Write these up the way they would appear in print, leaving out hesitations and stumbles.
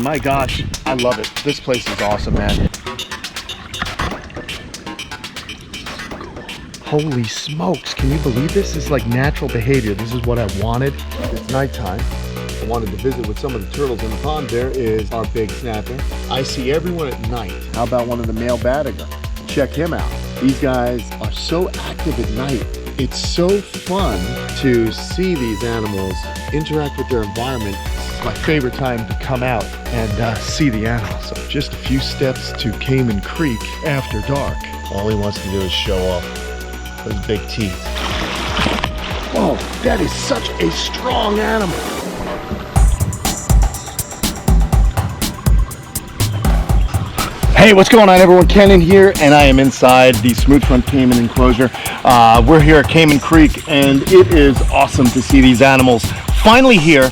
My gosh, I love it. This place is awesome, man. Holy smokes, can you believe this? This is like natural behavior. This is what I wanted. It's nighttime. I wanted to visit with some of the turtles in the pond. There is our big snapper. I see everyone at night. How about one of the male badager? Check him out. These guys are so active at night. It's so fun to see these animals interact with their environment. This is my favorite time to come out and see the animals. So just a few steps to Cayman Creek after dark. All he wants to do is show off those big teeth. Whoa, that is such a strong animal. Hey, what's going on everyone? Kenan here, and I am inside the Smooth Front Cayman Enclosure. We're here at Cayman Creek, and it is awesome to see these animals finally here.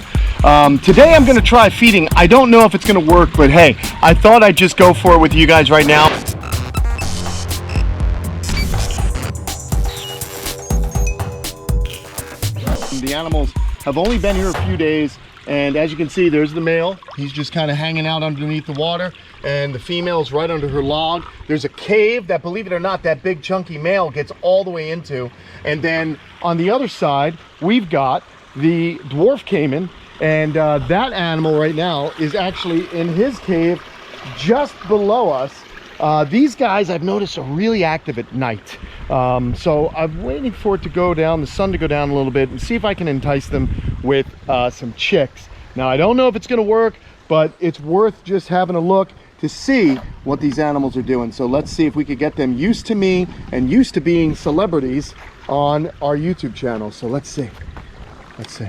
Today I'm gonna try feeding. I don't know if it's gonna work, but hey, I thought I'd just go for it with you guys right now. The animals have only been here a few days, and as you can see, there's the male. He's just kind of hanging out underneath the water, and the female's right under her log. There's a cave that, believe it or not, that big chunky male gets all the way into. And then on the other side, we've got the dwarf caiman, and that animal right now is actually in his cave just below us. These guys, I've noticed, are really active at night. So I'm waiting for it to go down, the sun to go down a little bit, and see if I can entice them with some chicks. Now, I don't know if it's gonna work, but it's worth just having a look to see what these animals are doing. So let's see if we could get them used to me and used to being celebrities on our YouTube channel. So let's see. Let's see.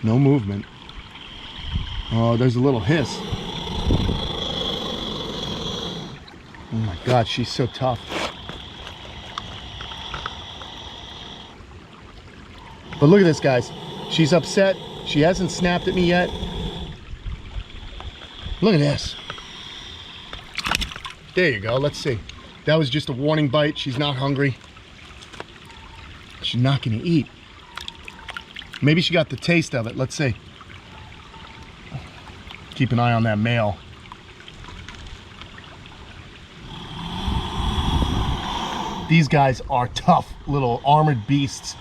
No movement. Oh, there's a little hiss. Oh my God, she's so tough. But look at this, guys. She's upset. She hasn't snapped at me yet. Look at this. There you go. Let's see. That was just a warning bite. She's not hungry. She's not going to eat. Maybe she got the taste of it. Let's see. Keep an eye on that male. These guys are tough little armored beasts.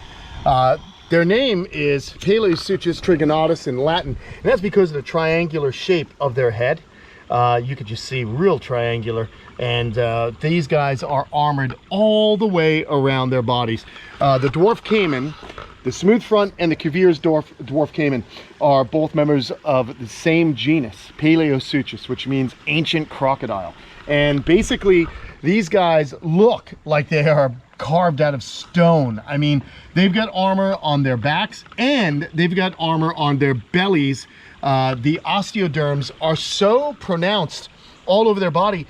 Their name is Paleosuchus trigonatus in Latin, and that's because of the triangular shape of their head. You could just see real triangular, and these guys are armored all the way around their bodies. The dwarf caiman, the smooth front, and the Cuvier's dwarf caiman are both members of the same genus, Paleosuchus, which means ancient crocodile. And basically, these guys look like they are carved out of stone. I mean, they've got armor on their backs and they've got armor on their bellies. The osteoderms are so pronounced all over their body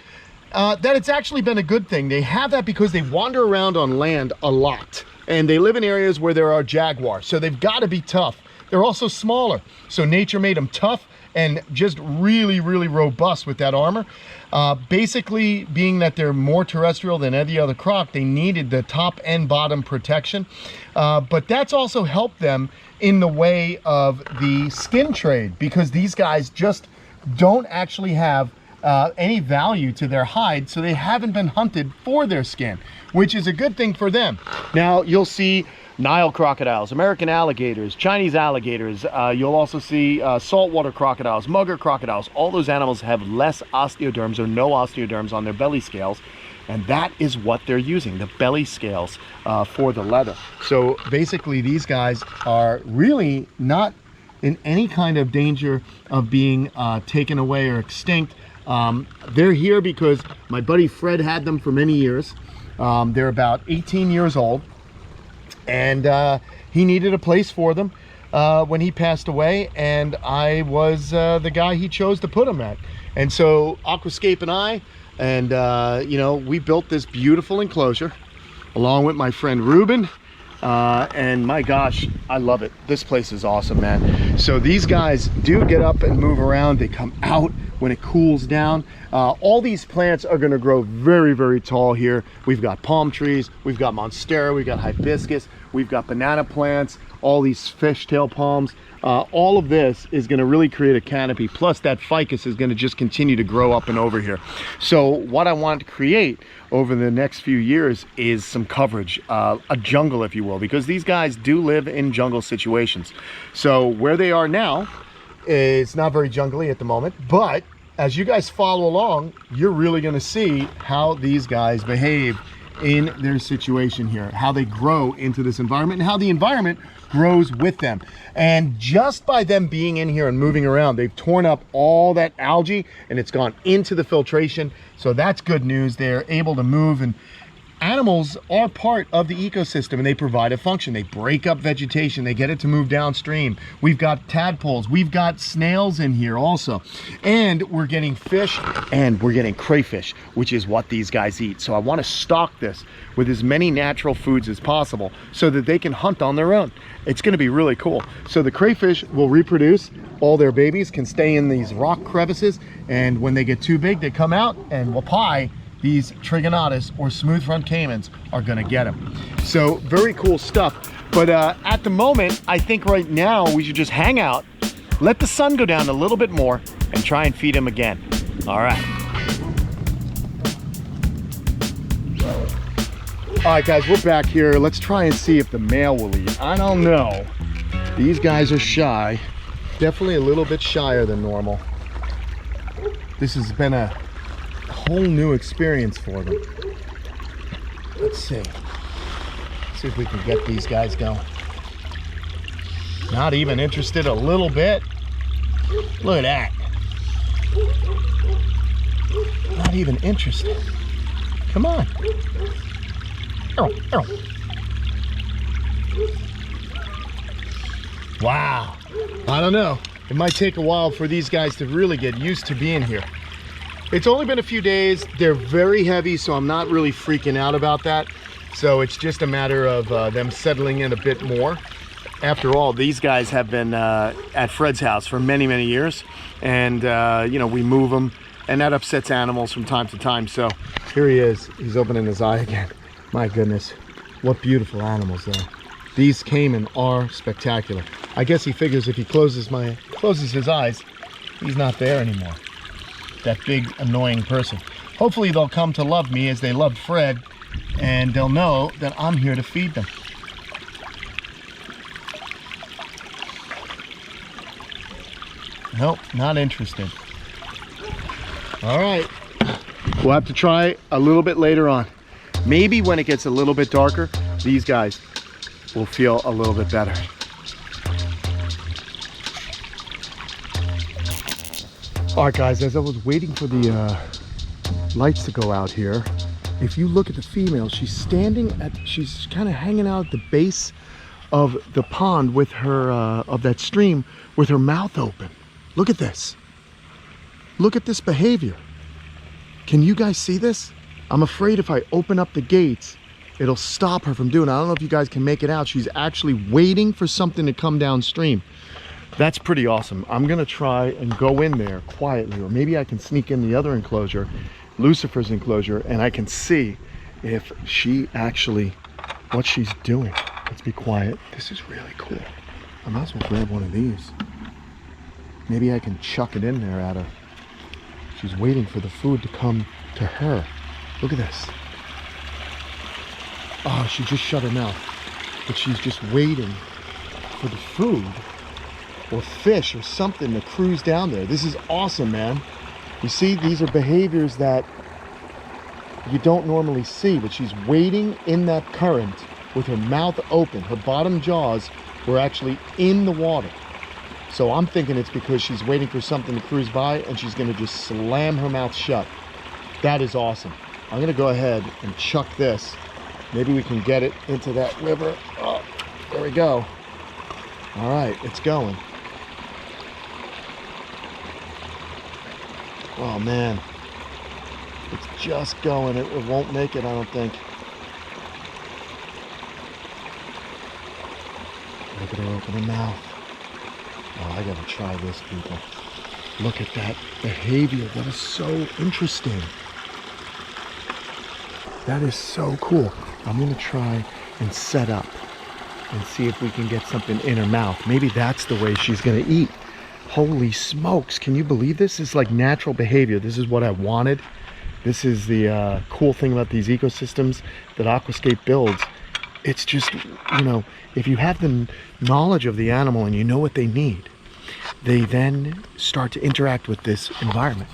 that it's actually been a good thing. They have that because they wander around on land a lot, and they live in areas where there are jaguars, so they've got to be tough. They're also smaller, so nature made them tough and just really, really robust with that armor. Basically, being that they're more terrestrial than any other croc, they needed the top and bottom protection. But that's also helped them in the way of the skin trade, because these guys just don't actually have any value to their hide, so they haven't been hunted for their skin, which is a good thing for them. Now, you'll see Nile crocodiles, American alligators, Chinese alligators. You'll also see saltwater crocodiles, mugger crocodiles. All those animals have less osteoderms or no osteoderms on their belly scales, and that is what they're using, the belly scales for the leather. So basically, these guys are really not in any kind of danger of being taken away or extinct. They're here because my buddy Fred had them for many years. They're about 18 years old. And he needed a place for them when he passed away, and I was the guy he chose to put them at. And so Aquascape and I, and you know, we built this beautiful enclosure along with my friend Ruben, and my gosh, I love it. This place is awesome, man. So these guys do get up and move around. They come out when it cools down. All these plants are going to grow very, very tall here. We've got palm trees, we've got monstera, we've got hibiscus, we've got banana plants, all these fishtail palms. All of this is going to really create a canopy. Plus that ficus is going to just continue to grow up and over here. So what I want to create over the next few years is some coverage, a jungle, if you will, because these guys do live in jungle situations. So where they are now is not very jungly at the moment, but as you guys follow along, you're really going to see how these guys behave in their situation here, how they grow into this environment and how the environment grows with them. And just by them being in here and moving around, they've torn up all that algae and it's gone into the filtration. So that's good news. They're able to move, and animals are part of the ecosystem and they provide a function. They break up vegetation, they get it to move downstream. We've got tadpoles, we've got snails in here also. And we're getting fish and we're getting crayfish, which is what these guys eat. So I want to stock this with as many natural foods as possible so that they can hunt on their own. It's going to be really cool. So the crayfish will reproduce. All their babies can stay in these rock crevices, and when they get too big, they come out, and wapai, these trigonotus or smooth front caimans, are gonna get them. So very cool stuff. But at the moment, I think right now we should just hang out, let the sun go down a little bit more, and try and feed them again. All right. All right, guys, we're back here. Let's try and see if the male will eat. I don't know. These guys are shy. Definitely a little bit shyer than normal. This has been a whole new experience for them. Let's see. See if we can get these guys going. Not even interested a little bit. Look at that. Not even interested. Come on. Wow. I don't know. It might take a while for these guys to really get used to being here. It's only been a few days. They're very heavy, so I'm not really freaking out about that. So it's just a matter of them settling in a bit more. After all, these guys have been at Fred's house for many, many years. And, you know, we move them, and that upsets animals from time to time. So here he is. He's opening his eye again. My goodness, what beautiful animals, though. These caiman are spectacular. I guess he figures if he closes his eyes, he's not there anymore. That big annoying person. Hopefully they'll come to love me as they loved Fred, and they'll know that I'm here to feed them. Nope, not interested. All right, we'll have to try a little bit later on. Maybe when it gets a little bit darker, these guys will feel a little bit better. All right, guys, as I was waiting for the lights to go out here, if you look at the female, she's kind of hanging out at the base of the pond with her, of that stream, with her mouth open. Look at this. Look at this behavior. Can you guys see this? I'm afraid if I open up the gates, it'll stop her from doing it. I don't know if you guys can make it out. She's actually waiting for something to come downstream. That's pretty awesome. I'm gonna try and go in there quietly, or maybe I can sneak in the other enclosure, Lucifer's enclosure, and I can see if she actually, what she's doing. Let's be quiet. This is really cool. I might as well grab one of these. Maybe I can chuck it in there at her. She's waiting for the food to come to her. Look at this. Oh, she just shut her mouth. But she's just waiting for the food or fish or something to cruise down there. This is awesome, man. You see, these are behaviors that you don't normally see, but she's waiting in that current with her mouth open. Her bottom jaws were actually in the water. So I'm thinking it's because she's waiting for something to cruise by and she's gonna just slam her mouth shut. That is awesome. I'm gonna go ahead and chuck this. Maybe we can get it into that river. Oh, there we go. All right, it's going. Oh man, it's just going. It won't make it, I don't think. Look at her open her mouth. Oh, I gotta try this, people. Look at that behavior. That is so interesting. That is so cool. I'm gonna try and set up and see if we can get something in her mouth. Maybe that's the way she's gonna eat. Holy smokes, can you believe this? This is like natural behavior. This is what I wanted. This is the cool thing about these ecosystems that Aquascape builds. It's just, you know, if you have the knowledge of the animal and you know what they need, they then start to interact with this environment.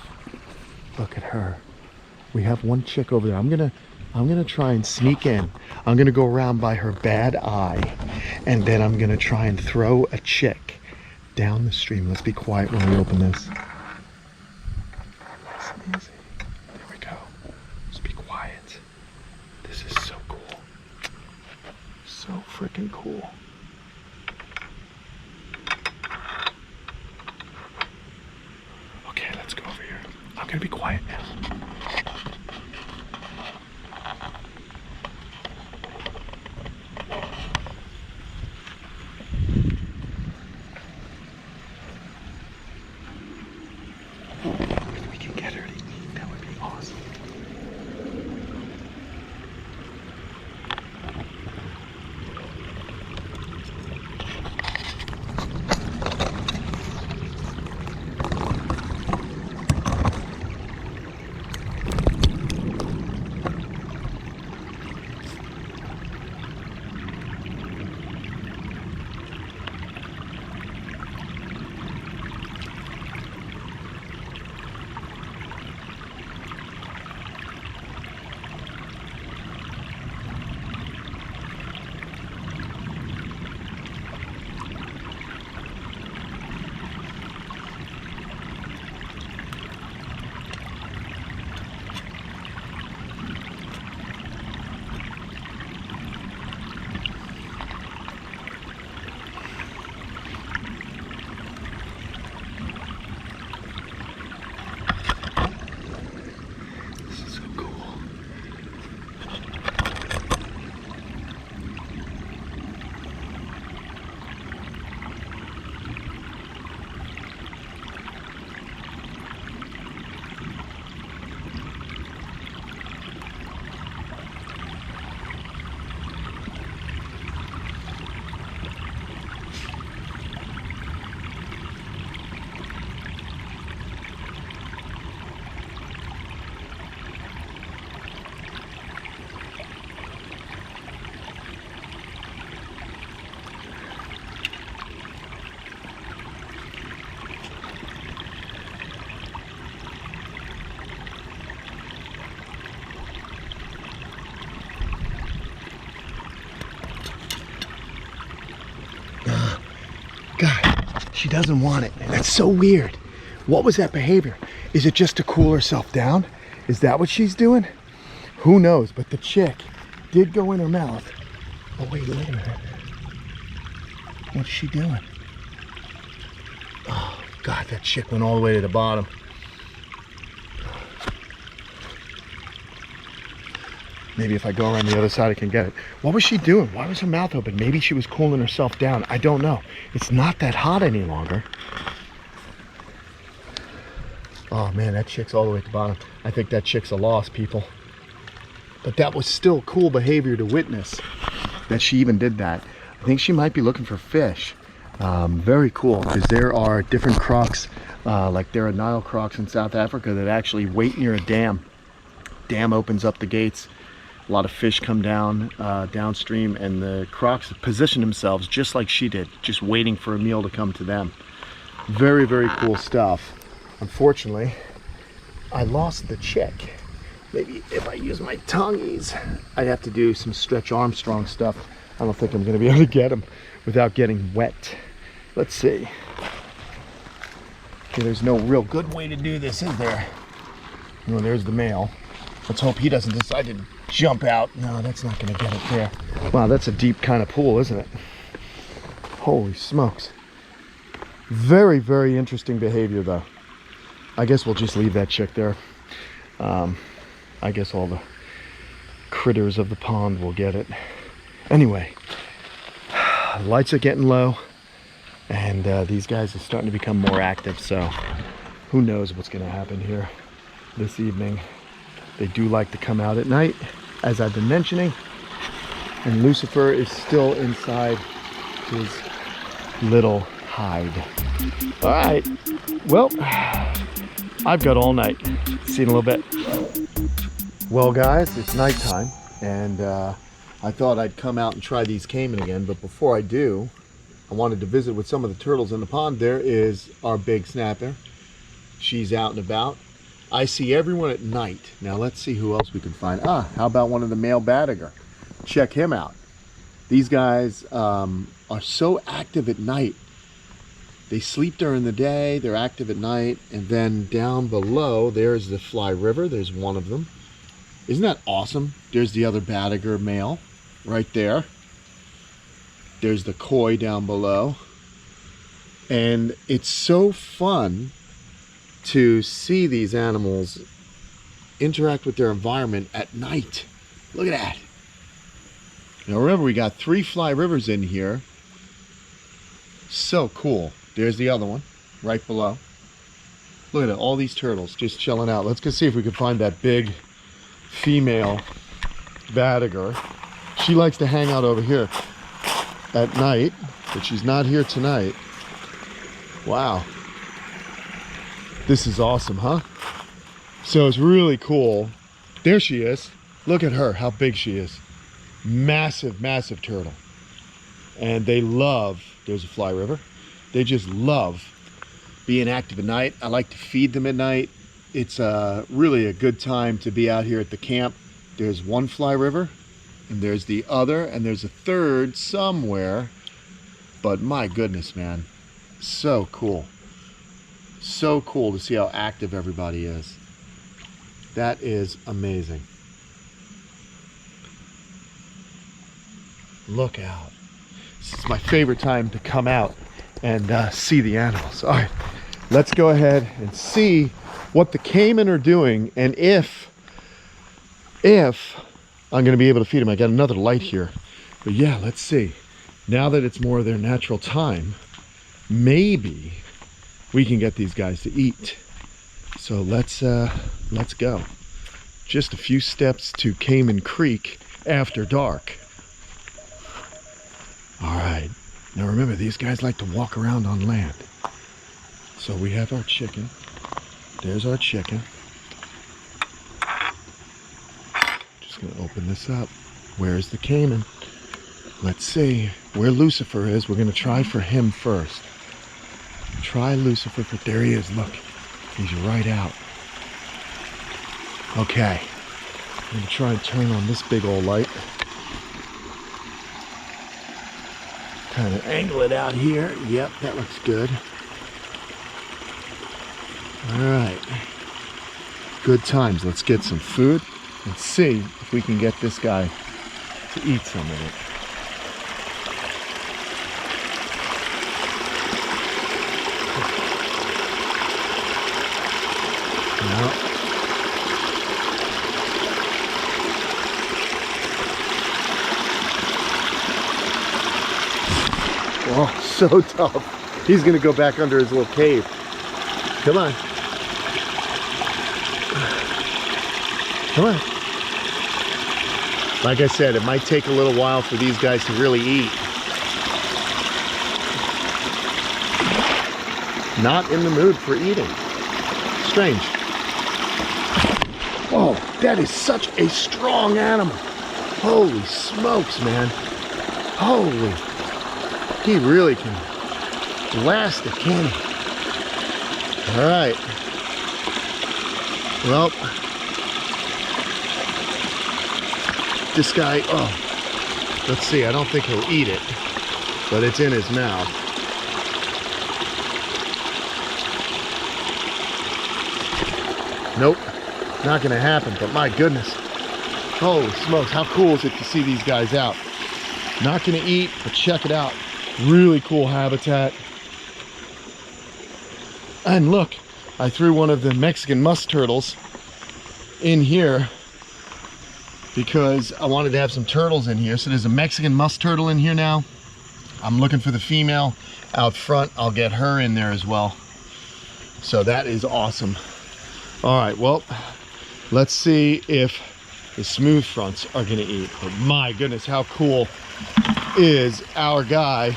Look at her. We have one chick over there. I'm gonna try and sneak in. I'm gonna go around by her bad eye, and then I'm gonna try and throw a chick down the stream. Let's be quiet when we open this. Nice and easy. There we go. Just be quiet. This is so cool. So freaking cool. Okay, let's go over here. I'm gonna be quiet now. If we can get her to eat, that would be awesome. God, she doesn't want it. That's so weird. What was that behavior? Is it just to cool herself down? Is that what she's doing? Who knows? But the chick did go in her mouth. Oh, wait a minute. What's she doing? Oh, God, that chick went all the way to the bottom. Maybe if I go around the other side, I can get it. What was she doing? Why was her mouth open? Maybe she was cooling herself down. I don't know. It's not that hot any longer. Oh man, that chick's all the way at the bottom. I think that chick's a loss, people. But that was still cool behavior to witness, that she even did that. I think she might be looking for fish. Very cool, because there are different crocs, like there are Nile crocs in South Africa that actually wait near a dam. Dam opens up the gates. A lot of fish come down downstream, and the crocs position themselves just like she did, just waiting for a meal to come to them. Very, very cool stuff. Unfortunately, I lost the chick. Maybe if I use my tongues, I'd have to do some Stretch Armstrong stuff. I don't think I'm going to be able to get him without getting wet. Let's see. Okay, there's no real good way to do this, is there? No, there's the male. Let's hope he doesn't decide to jump out. No, that's not going to get it there. Wow, that's a deep kind of pool, isn't it? Holy smokes. Very, very interesting behavior, though. I guess we'll just leave that chick there. I guess all the critters of the pond will get it. Anyway, lights are getting low, and these guys are starting to become more active, so who knows what's going to happen here this evening. They do like to come out at night, as I've been mentioning. And Lucifer is still inside his little hide. All right, well, I've got all night. See you in a little bit. Well guys, it's nighttime, and I thought I'd come out and try these caiman again, but before I do, I wanted to visit with some of the turtles in the pond. There is our big snapper. She's out and about. I see everyone at night. Now let's see who else we can find. How about one of the male badager? Check him out. These guys are so active at night. They sleep during the day, they're active at night, and then down below, there's the Fly River. There's one of them. Isn't that awesome? There's the other badager male right there. There's the koi down below. And it's so fun to see these animals interact with their environment at night. Look at that. Now remember, we got 3 Fly Rivers in here. So cool. There's the other one right below. Look at it, all these turtles just chilling out. Let's go see if we can find that big female badager. She likes to hang out over here at night, but she's not here tonight. Wow. This is awesome, huh? So it's really cool. There she is. Look at her, how big she is. Massive, massive turtle. And they love, there's a Fly River. They just love being active at night. I like to feed them at night. It's really a good time to be out here at the camp. There's one Fly River, and there's the other, and there's a third somewhere. But my goodness, man, so cool. So cool to see how active everybody is. That is amazing. Look out. This is my favorite time to come out and see the animals. All right, let's go ahead and see what the caiman are doing, and if I'm going to be able to feed them. I got another light here, but yeah, let's see. Now that it's more of their natural time, maybe we can get these guys to eat. So let's go. Just a few steps to Cayman Creek after dark. All right. Now remember, these guys like to walk around on land. So we have our chicken. There's our chicken. Just gonna open this up. Where's the caiman? Let's see where Lucifer is. We're gonna try for him first. Try Lucifer, but there he is. Look, he's right out. Okay, I'm gonna try and turn on this big old light. Kind of angle it out here. Yep, that looks good. All right, good times. Let's get some food and see if we can get this guy to eat some of it. No. Oh, so tough. He's gonna go back under his little cave. Come on. Come on. Like I said, it might take a little while for these guys to really eat. Not in the mood for eating. Strange. Oh, that is such a strong animal. Holy smokes, man. Holy. He really can blast a cannon. All right. Well, this guy, oh, let's see. I don't think he'll eat it, but it's in his mouth. Nope, not gonna happen, but my goodness. Holy smokes, how cool is it to see these guys out? Not gonna eat, but check it out. Really cool habitat. And look, I threw one of the Mexican musk turtles in here because I wanted to have some turtles in here. So there's a Mexican musk turtle in here now. I'm looking for the female out front. I'll get her in there as well. So that is awesome. All right, well, let's see if the smooth fronts are gonna eat. But my goodness, how cool is our guy?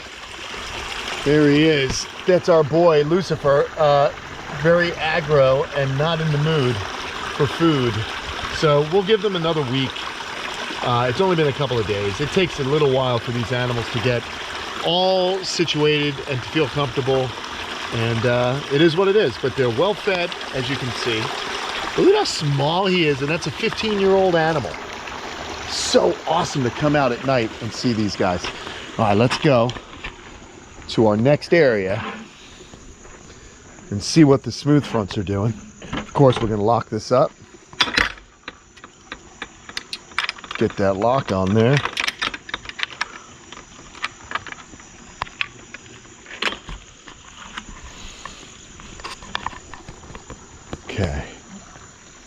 There he is. That's our boy, Lucifer. Very aggro and not in the mood for food. So we'll give them another week. It's only been a couple of days. It takes a little while for these animals to get all situated and to feel comfortable. And it is what it is, but they're well fed, as you can see. Look at how small he is, and that's a 15-year-old animal. So awesome to come out at night and see these guys. All right, let's go to our next area and see what the smooth fronts are doing. Of course, we're gonna lock this up. Get that lock on there. Okay.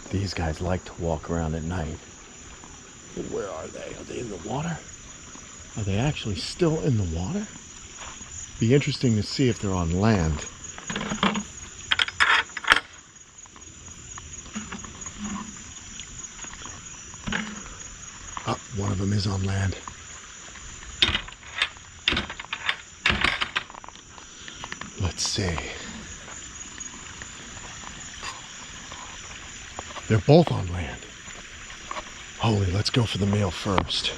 These guys like to walk around at night. Where are they? Are they in the water? Are they actually still in the water? Be interesting to see if they're on land. Oh, one of them is on land. Let's see. They're both on land. Holy, let's go for the male first.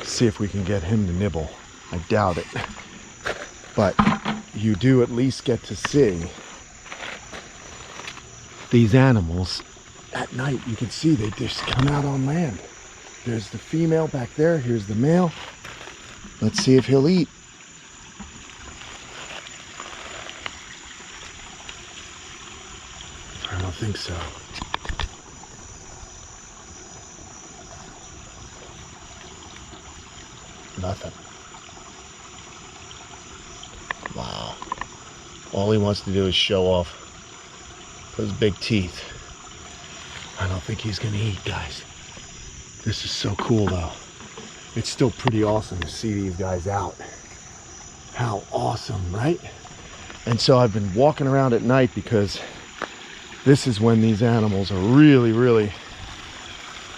See if we can get him to nibble. I doubt it. But you do at least get to see these animals at night. You can see they just come out on land. There's the female back there. Here's the male. Let's see if he'll eat. I don't think so. Nothing. Wow. All he wants to do is show off those big teeth. I don't think he's gonna eat, guys. This is so cool though. It's still pretty awesome to see these guys out. How awesome, right? And so I've been walking around at night because this is when these animals are really, really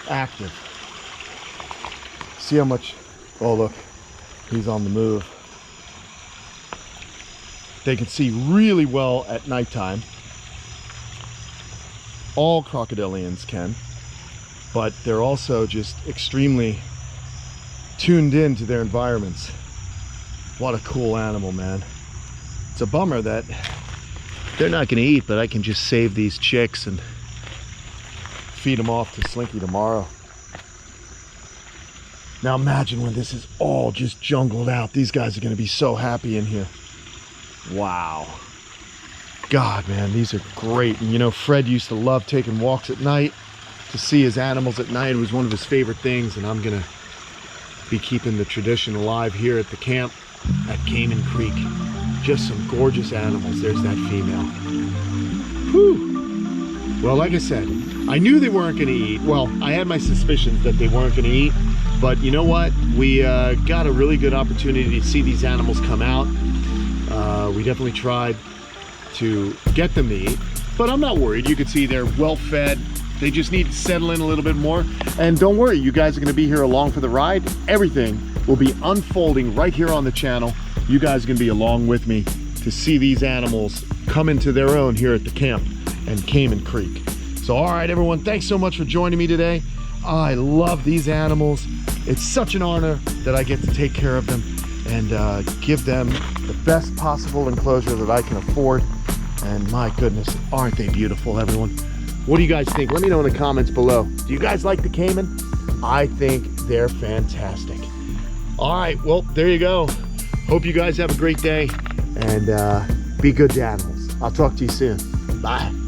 active. See how much, oh look, he's on the move. They can see really well at nighttime. All crocodilians can, but they're also just extremely tuned in to their environments. What a cool animal, man. It's a bummer that they're not gonna eat, but I can just save these chicks and feed them off to Slinky tomorrow. Now imagine when this is all just jungled out. These guys are gonna be so happy in here. Wow. God, man, these are great. And you know, Fred used to love taking walks at night. To see his animals at night was one of his favorite things, and I'm gonna be keeping the tradition alive here at the camp at Cayman Creek. Just some gorgeous animals. There's that female. Whew. Well, like I said, I knew they weren't gonna eat. Well, I had my suspicions that they weren't gonna eat, but you know what? We got a really good opportunity to see these animals come out. We definitely tried to get them to eat, but I'm not worried. You can see they're well fed. They just need to settle in a little bit more. And don't worry, you guys are gonna be here along for the ride. Everything will be unfolding right here on the channel. You guys are gonna be along with me to see these animals come into their own here at the camp and Cayman Creek. So all right, everyone, thanks so much for joining me today. I love these animals. It's such an honor that I get to take care of them and give them the best possible enclosure that I can afford. And my goodness, aren't they beautiful, everyone? What do you guys think? Let me know in the comments below. Do you guys like the Cayman? I think they're fantastic. All right, well, there you go. Hope you guys have a great day and be good to animals. I'll talk to you soon. Bye.